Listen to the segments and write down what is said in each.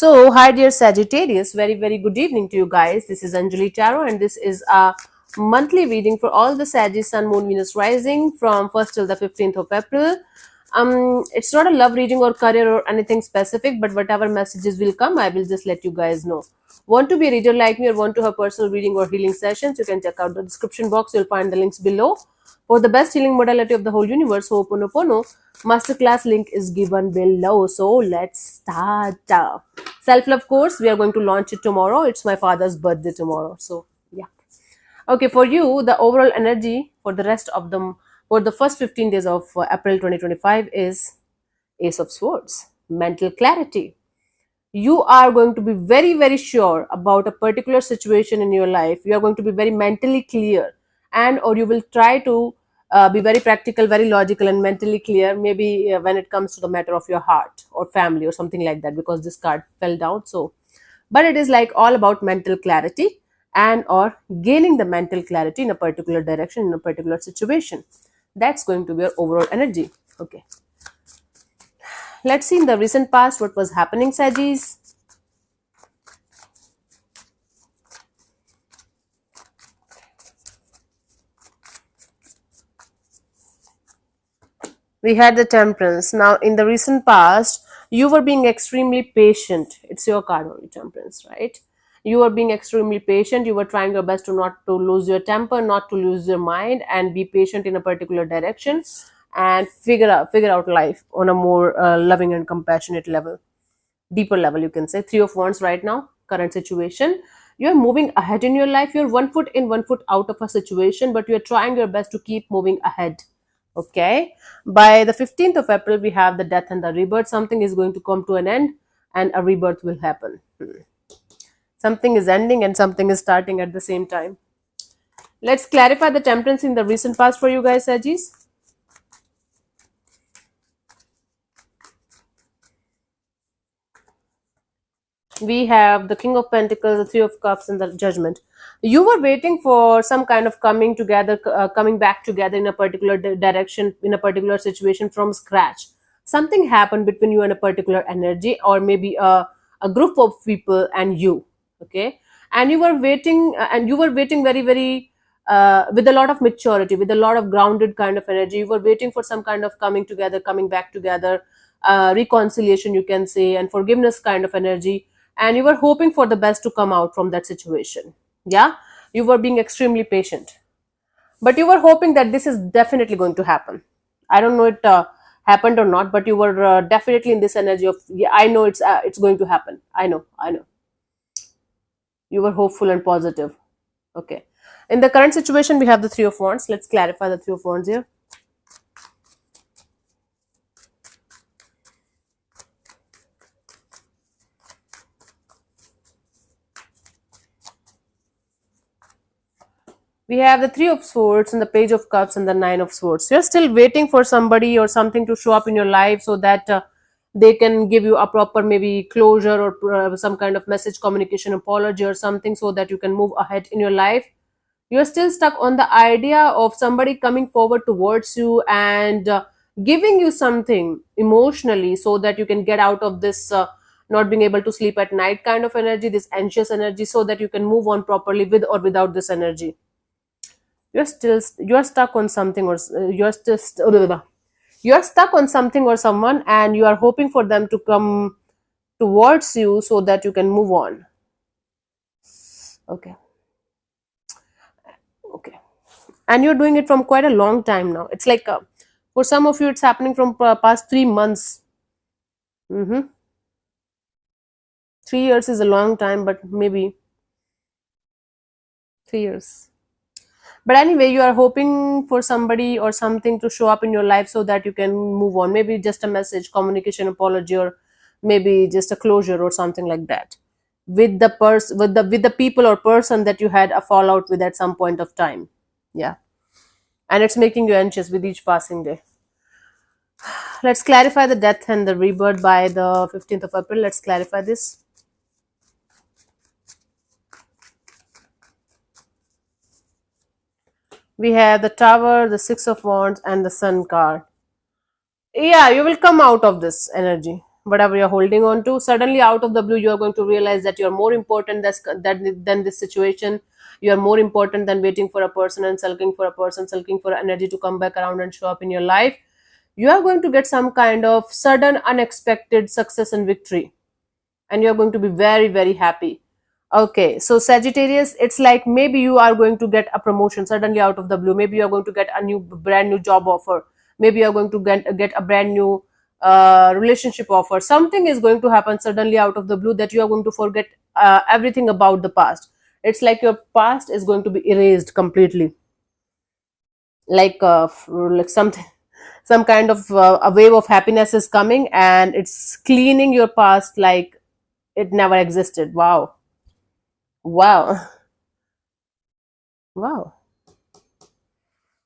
So, hi dear Sagittarius, very good evening to you guys. This is Anjali Tarot, and this is a monthly reading for all the Sagittarius Sun, Moon, Venus rising from 1st till the 15th of April. It's not a love reading or career or anything specific, but whatever messages will come, I will just let you guys know. Want to be a reader like me or want to have personal reading or healing sessions, you can check out the description box. You'll find the links below. For the best healing modality of the whole universe, Ho'oponopono masterclass link is given below. So let's start. Self-love course, we are going to launch it tomorrow. It's my father's birthday tomorrow. So yeah. Okay, for you, the overall energy for the rest of them for the first 15 days of April 2025 is Ace of Swords, mental clarity. You are going to be very sure about a particular situation in your life. You are going to be very mentally clear, and or you will try to be very practical, very logical, and mentally clear, maybe when it comes to the matter of your heart or family or something like that, because this card fell down. So but it is like all about mental clarity and or gaining the mental clarity in a particular direction, in a particular situation. That's going to be your overall energy. Okay, let's see in the recent past what was happening, Sagis. We had the Temperance. Now in the recent past, you were being extremely patient. It's your card only, Temperance, right? You were being extremely patient. You were trying your best to not to lose your temper, not to lose your mind, and be patient in a particular direction, and figure out life on a more loving and compassionate level, deeper level, you can say. Three of Wands right now, current situation. You're moving ahead in your life. You're 1 foot in, 1 foot out of a situation, but you're trying your best to keep moving ahead. Okay, by the 15th of April, we have the death and the rebirth. Something is going to come to an end, and a rebirth will happen. Something is ending and something is starting at the same time. Let's clarify the Temperance in the recent past for you guys, Sajis. We have the King of Pentacles, the Three of Cups, and the Judgment. You were waiting for some kind of coming together, coming back together in a particular direction, in a particular situation from scratch. Something happened between you and a particular energy, or maybe a group of people and you. Okay, and you were waiting very with a lot of maturity, with a lot of grounded kind of energy. You were waiting for some kind of coming together, coming back together, reconciliation, you can say, and forgiveness kind of energy, and you were hoping for the best to come out from that situation. Yeah, you were being extremely patient, but you were hoping that this is definitely going to happen. I don't know it happened or not, but you were definitely in this energy of, yeah, I know it's going to happen. I know you were hopeful and positive. Okay, in the current situation, we have the Three of Wands. Let's clarify the Three of Wands here. We have the Three of Swords and the Page of Cups and the Nine of Swords. You're still waiting for somebody or something to show up in your life, so that they can give you a proper maybe closure, or some kind of message, communication, apology or something, so that you can move ahead in your life. You're still stuck on the idea of somebody coming forward towards you and giving you something emotionally, so that you can get out of this not being able to sleep at night kind of energy, this anxious energy, so that you can move on properly with or without this energy. You're stuck on something, or you're stuck on something or someone, and you are hoping for them to come towards you so that you can move on. Okay, okay, and you're doing it from quite a long time now. It's like, for some of you it's happening from past 3 months. 3 years is a long time, but maybe 3 years. But anyway, you are hoping for somebody or something to show up in your life so that you can move on. Maybe just a message, communication, apology, or maybe just a closure or something like that, with the with the people or person that you had a fallout with at some point of time. Yeah, and it's making you anxious with each passing day. Let's clarify the death and the rebirth by the 15th of April. Let's clarify this. We have the Tower, the Six of Wands, and the Sun card. Yeah, you will come out of this energy, whatever you're holding on to. Suddenly, out of the blue, you're going to realize that you're more important than this situation. You're more important than waiting for a person and sulking for energy to come back around and show up in your life. You are going to get some kind of sudden, unexpected success and victory, and you're going to be very, very happy. Okay, so Sagittarius, it's like maybe you are going to get a promotion suddenly out of the blue. Maybe you're going to get a brand new job offer. Maybe you're going to get a brand new relationship offer. Something is going to happen suddenly out of the blue that you are going to forget everything about the past. It's like your past is going to be erased completely. Like something, some kind of a wave of happiness is coming, and it's cleaning your past like it never existed. Wow. Wow. Wow.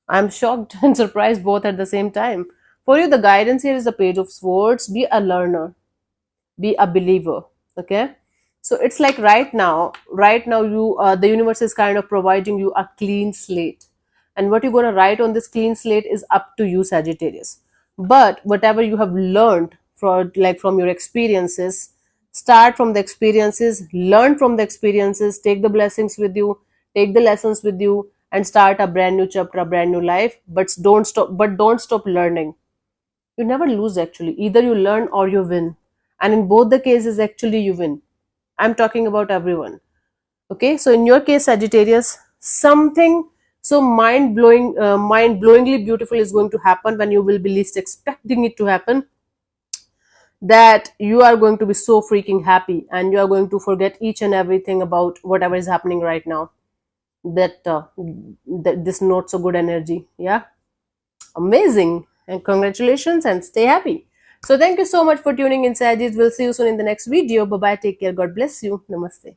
I'm shocked and surprised both at the same time. For you, the guidance here is the Page of Swords. Be a learner, be a believer. Okay. So it's like right now, the universe is kind of providing you a clean slate. And what you're going to write on this clean slate is up to you, Sagittarius. But whatever you have learned from your experiences, start from the experiences, learn from the experiences, take the blessings with you, take the lessons with you, and start a brand new chapter, a brand new life. But don't stop learning. You never lose actually. Either you learn or you win. And in both the cases, actually you win. I'm talking about everyone. Okay, so in your case, Sagittarius, something so mind blowingly beautiful is going to happen when you will be least expecting it to happen, that you are going to be so freaking happy, and you are going to forget each and everything about whatever is happening right now. That this not so good energy. Yeah, amazing, and congratulations, and stay happy. So thank you so much for tuning in, Sagis. We'll see you soon in the next video. Bye bye, take care, God bless you, namaste.